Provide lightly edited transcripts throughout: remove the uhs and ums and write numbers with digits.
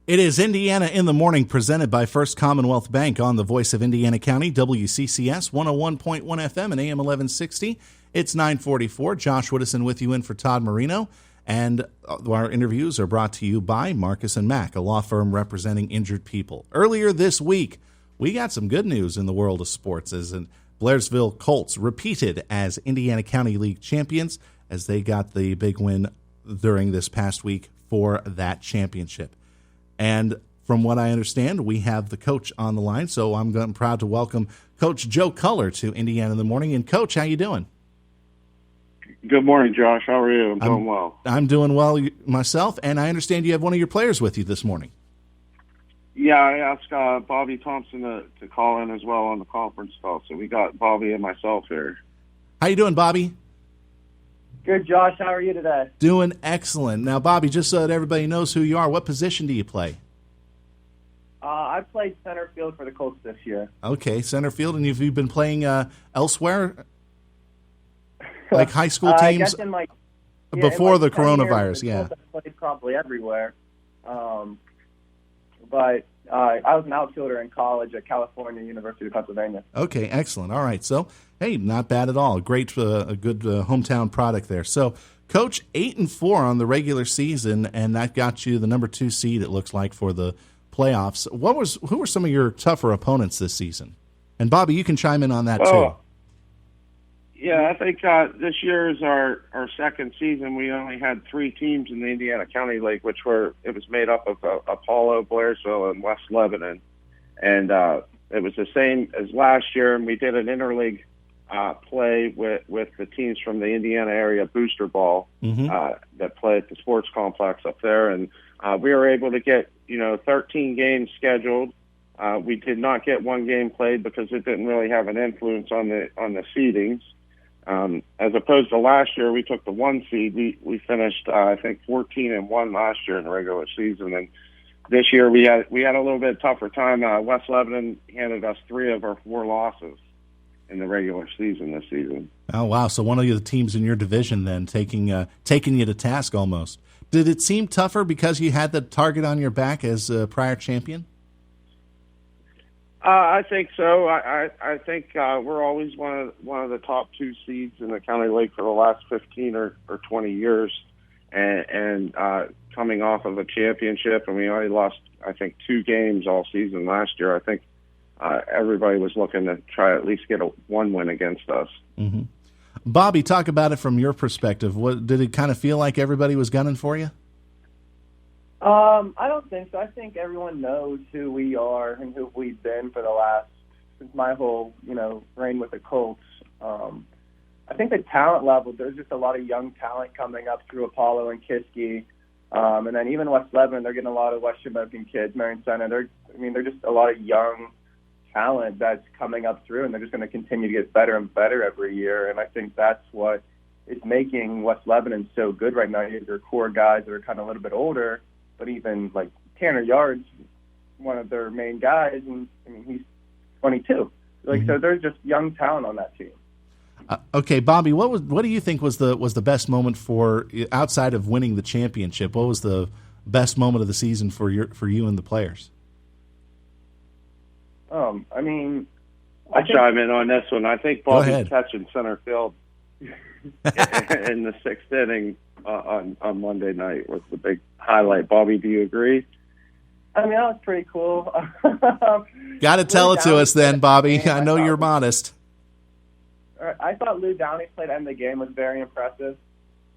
It is Indiana in the Morning, presented by First Commonwealth Bank on the Voice of Indiana County, WCCS 101.1 FM and AM 1160. It's 9:44. Josh Whittison with you in for Todd Marino. And our interviews are brought to you by Marcus & Mack, a law firm representing injured people. Earlier this week, we got some good news in the world of sports as Blairsville Colts repeated as Indiana County League champions as they got the big win during this past week for that championship. And from what I understand, we have the coach on the line, so I'm proud to welcome Coach Joe Culler to Indiana in the Morning. And, Coach, how you doing? Good morning, Josh. How are you? I'm doing well. I'm doing well myself, and I understand you have one of your players with you this morning. Yeah, I asked Bobby Thompson to call in as well on the conference call, so we got Bobby and myself here. How you doing, Bobby? Good, Josh. How are you today? Doing excellent. Now, Bobby, just so that everybody knows who you are, what position do you play? I played center field for the Colts this year. Okay, center field. And have you been playing elsewhere, like high school teams? I guess before the coronavirus, yeah. I played probably everywhere. But I was an outfielder in college at California University of Pennsylvania. Okay, excellent. All right. So, hey, not bad at all. Great, a good hometown product there. So, Coach, 8-4 on the regular season, and that got you the number 2 seed, it looks like, for the playoffs. Who were some of your tougher opponents this season? And, Bobby, you can chime in on that, too. Yeah, I think this year is our second season. We only had 3 teams in the Indiana County League, it was made up of Apollo, Blairsville, and West Lebanon. And it was the same as last year, and we did an interleague play with the teams from the Indiana area booster ball that play at the sports complex up there. And we were able to get 13 games scheduled. We did not get one game played because it didn't really have an influence on the seedings. As opposed to last year, we took the 1 seed. We finished, I think, 14-1 last year in the regular season, and this year we had a little bit tougher time. West Lebanon handed us 3 of our 4 losses in the regular season this season. Oh wow! So one of the teams in your division then taking you to task almost. Did it seem tougher because you had the target on your back as a prior champion? I think so. I think we're always one of the top 2 seeds in the county league for the last 15 or 20 years, and coming off of a championship, and we only lost, I think, 2 games all season last year. I think everybody was looking to try at least get 1 win against us. Mm-hmm. Bobby, talk about it from your perspective. What did it kind of feel like everybody was gunning for you? I don't think so. I think everyone knows who we are and who we've been since my whole, reign with the Colts. I think the talent level, there's just a lot of young talent coming up through Apollo and Kiski. And then even West Lebanon, they're getting a lot of West Shamokin kids, Marion Center. They're just a lot of young talent that's coming up through, and they're just going to continue to get better and better every year. And I think that's what is making West Lebanon so good right now. You have their core guys that are kind of a little bit older, but even like Tanner Yard's one of their main guys, and he's 22. So there's just young talent on that team. Okay, Bobby, what do you think was the best moment for, outside of winning the championship? What was the best moment of the season for you and the players? I'll chime in on this one. I think Bobby's catching center field in the 6th inning on Monday night was the big highlight. Bobby, do you agree? That was pretty cool. Got to tell it to us then, Bobby. I know you're modest. I thought Lou Downey played end of the game was very impressive.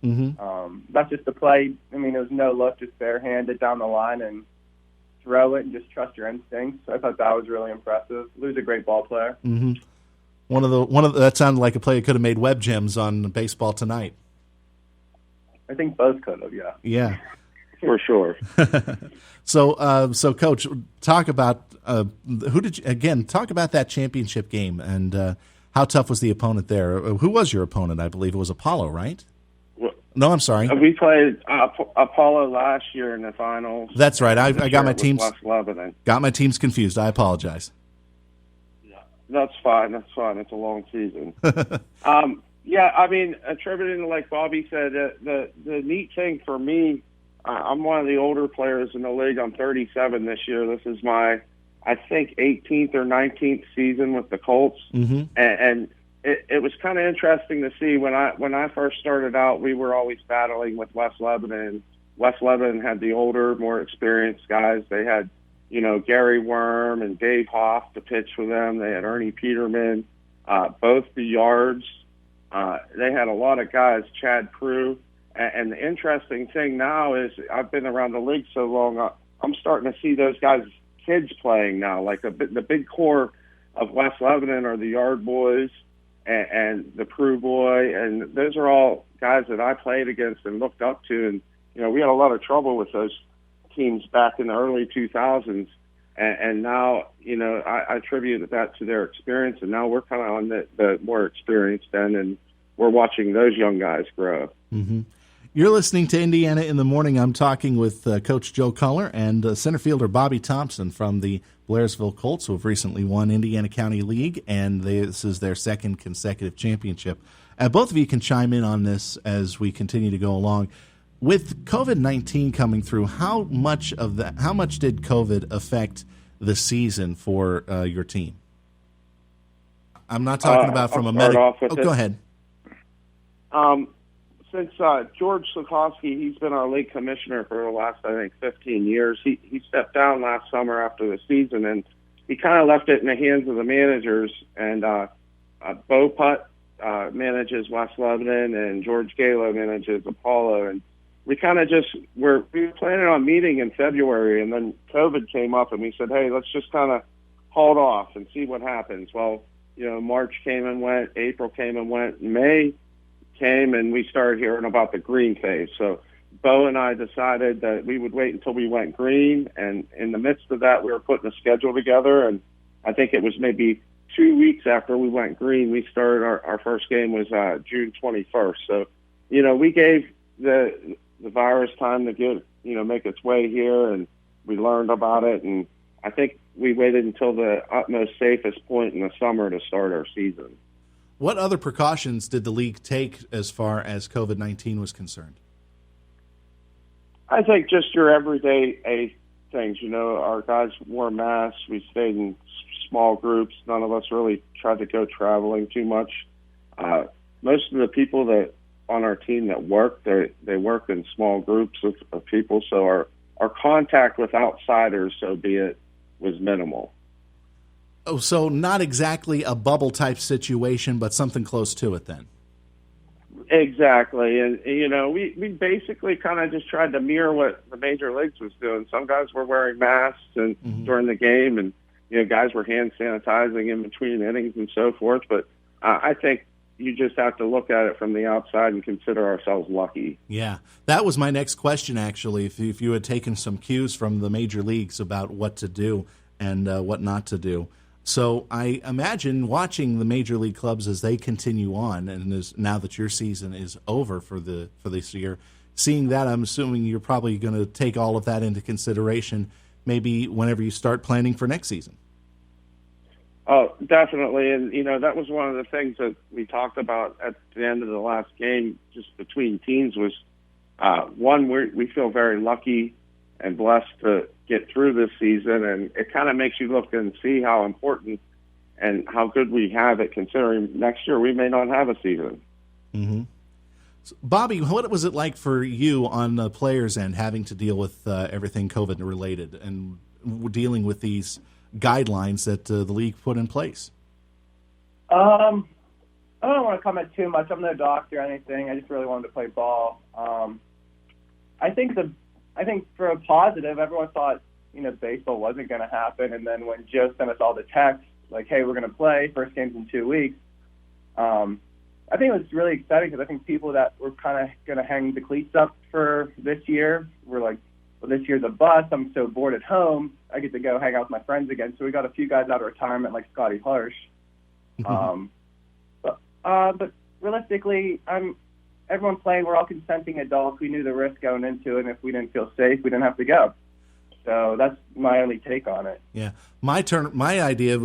Mm-hmm. That's just the play. It was no look, just barehanded down the line and throw it and just trust your instincts. I thought that was really impressive. Lou's a great ball player. Mm-hmm. One of that sounded like a play that could have made web gems on Baseball Tonight. I think both could have, yeah. Yeah. For sure. So Coach, talk about talk about that championship game and how tough was the opponent there? Who was your opponent? I believe it was Apollo, right? No, I'm sorry. We played Apollo last year in the finals. That's right. I got my teams. West Lebanon. Got my teams confused. I apologize. Yeah, that's fine. It's a long season. Attributing like Bobby said, the neat thing for me I'm one of the older players in the league. I'm 37 this year. This is my, I think, 18th or 19th season with the Colts. Mm-hmm. And it was kind of interesting to see when I first started out, we were always battling with West Lebanon. West Lebanon had the older, more experienced guys. They had, Gary Worm and Dave Hoff to pitch for them. They had Ernie Peterman, both the yards. They had a lot of guys, Chad Prue. And the interesting thing now is I've been around the league so long, I'm starting to see those guys' kids playing now. Like the big core of West Lebanon are the Yard Boys and the Prue Boy, and those are all guys that I played against and looked up to. And, we had a lot of trouble with those teams back in the early 2000s. And now, I attribute that to their experience, and now we're kind of on the more experienced end, and we're watching those young guys grow. Mm-hmm. You're listening to Indiana in the Morning. I'm talking with Coach Joe Culler and center fielder Bobby Thompson from the Blairsville Colts, who have recently won Indiana County League, and this is their second consecutive championship. Both of you can chime in on this as we continue to go along. With COVID-19 coming through, how much did COVID affect the season for your team? I'm not talking about from a medical. Go ahead. Since George Sikorsky, he's been our league commissioner for the last, I think, 15 years. He stepped down last summer after the season, and he kind of left it in the hands of the managers. And Bo Putt manages West Lebanon, and George Galo manages Apollo. And we kind of we were planning on meeting in February, and then COVID came up, and we said, hey, let's just kind of hold off and see what happens. Well, March came and went, April came and went, May came, and we started hearing about the green phase. So Bo and I decided that we would wait until we went green, and in the midst of that, we were putting a schedule together, and I think it was maybe 2 weeks after we went green, we started our first game was June 21st. So, we gave the virus time to get, make its way here, and we learned about it, and I think we waited until the utmost safest point in the summer to start our season. What other precautions did the league take as far as COVID-19 was concerned? I think just your everyday things. Our guys wore masks. We stayed in small groups. None of us really tried to go traveling too much. Most of the people that on our team that work, they work in small groups of people. So our contact with outsiders, so be it, was minimal. Oh, so not exactly a bubble type situation, but something close to it then. Exactly. And, we basically kind of just tried to mirror what the major leagues was doing. Some guys were wearing masks and during the game, and, guys were hand sanitizing in between innings and so forth. But I think you just have to look at it from the outside and consider ourselves lucky. Yeah, that was my next question, actually, if you had taken some cues from the major leagues about what to do and what not to do. So I imagine watching the major league clubs as they continue on, and now that your season is over for this year, seeing that, I'm assuming you're probably going to take all of that into consideration maybe whenever you start planning for next season. Oh, definitely. And, that was one of the things that we talked about at the end of the last game, just between teams, was one, we feel very lucky and blessed to get through this season, and it kind of makes you look and see how important and how good we have it, considering next year we may not have a season. Mm-hmm. So, Bobby, what was it like for you on the players' end, having to deal with everything COVID related and dealing with these guidelines that the league put in place? I don't want to comment too much. I'm no doctor or anything. I just really wanted to play ball. I think for a positive, everyone thought, baseball wasn't going to happen. And then when Joe sent us all the texts, like, hey, we're going to play, first game's in 2 weeks, I think it was really exciting because I think people that were kind of going to hang the cleats up for this year were like, well, this year's a bust. I'm so bored at home. I get to go hang out with my friends again. So we got a few guys out of retirement like Scotty Harsh. But realistically, everyone playing, we're all consenting adults. We knew the risk going into it, and if we didn't feel safe, we didn't have to go. So that's my only take on it. Yeah. My idea,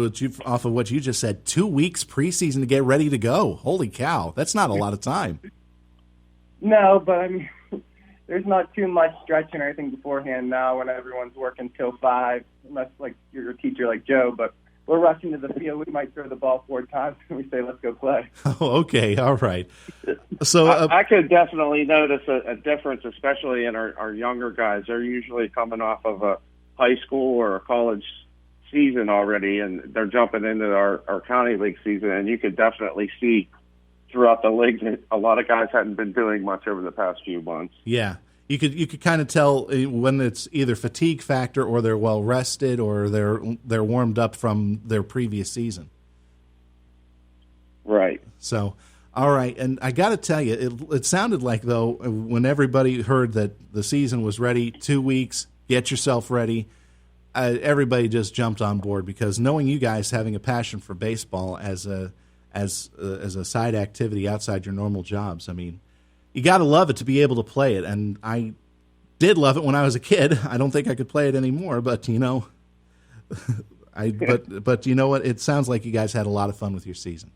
off of what you just said, 2 weeks preseason to get ready to go. Holy cow. That's not a lot of time. No, but I mean, there's not too much stretching or anything beforehand now when everyone's working till 5, unless like you're a teacher like Joe. But we're rushing to the field. We might throw the ball 4 times and we say, let's go play. Oh, okay. All right. So I could definitely notice a difference, especially in our younger guys. They're usually coming off of a high school or a college season already, and they're jumping into our county league season, and you could definitely see throughout the league that a lot of guys hadn't been doing much over the past few months. yeah, you could kind of tell when it's either fatigue factor or they're well rested or they're warmed up from their previous season. Right. So, all right, and I got to tell you, it sounded like, though, when everybody heard that the season was ready, 2 weeks, get yourself ready, everybody just jumped on board, because knowing you guys having a passion for baseball as a side activity outside your normal jobs, I mean, you got to love it to be able to play it, and I did love it when I was a kid. I don't think I could play it anymore, but you know, but you know what? It sounds like you guys had a lot of fun with your season.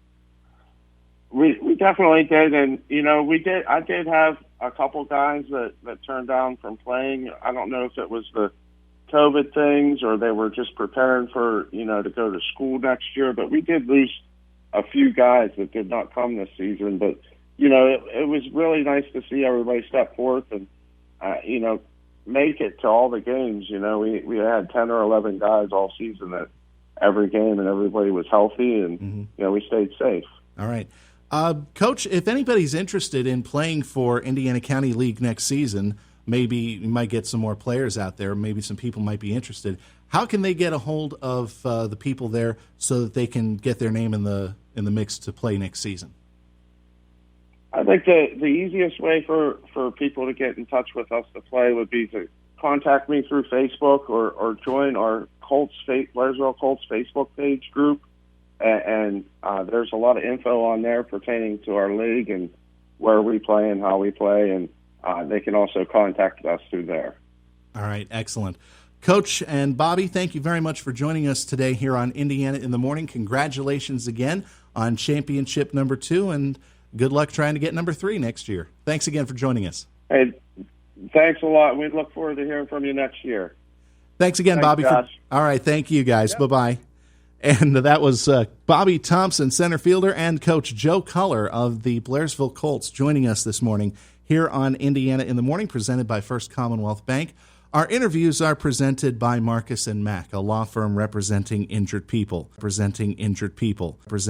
We definitely did, and you know, I did have a couple guys that turned down from playing. I don't know if it was the COVID things or they were just preparing for, you know, to go to school next year, but we did lose a few guys that did not come this season. But you know, it was really nice to see everybody step forth and you know, make it to all the games. You know, we had 10 or 11 guys all season at every game, and everybody was healthy, and you know, we stayed safe. All right. Coach, if anybody's interested in playing for Indiana County League next season, maybe you might get some more players out there, maybe some people might be interested. How can they get a hold of the people there so that they can get their name in the mix to play next season? I think the easiest way for people to get in touch with us to play would be to contact me through Facebook or join our Blairsville Colts Facebook page group. And there's a lot of info on there pertaining to our league and where we play and how we play, and they can also contact us through there. All right, excellent. Coach and Bobby, thank you very much for joining us today here on Indiana in the Morning. Congratulations again on championship number 2, and good luck trying to get number 3 next year. Thanks again for joining us. Hey, thanks a lot. We look forward to hearing from you next year. Thanks again, Bobby. Josh. All right, thank you guys. Yep. Bye-bye. And that was Bobby Thompson, center fielder, and Coach Joe Culler of the Blairsville Colts joining us this morning here on Indiana in the Morning, presented by First Commonwealth Bank. Our interviews are presented by Marcus & Mack, a law firm representing injured people.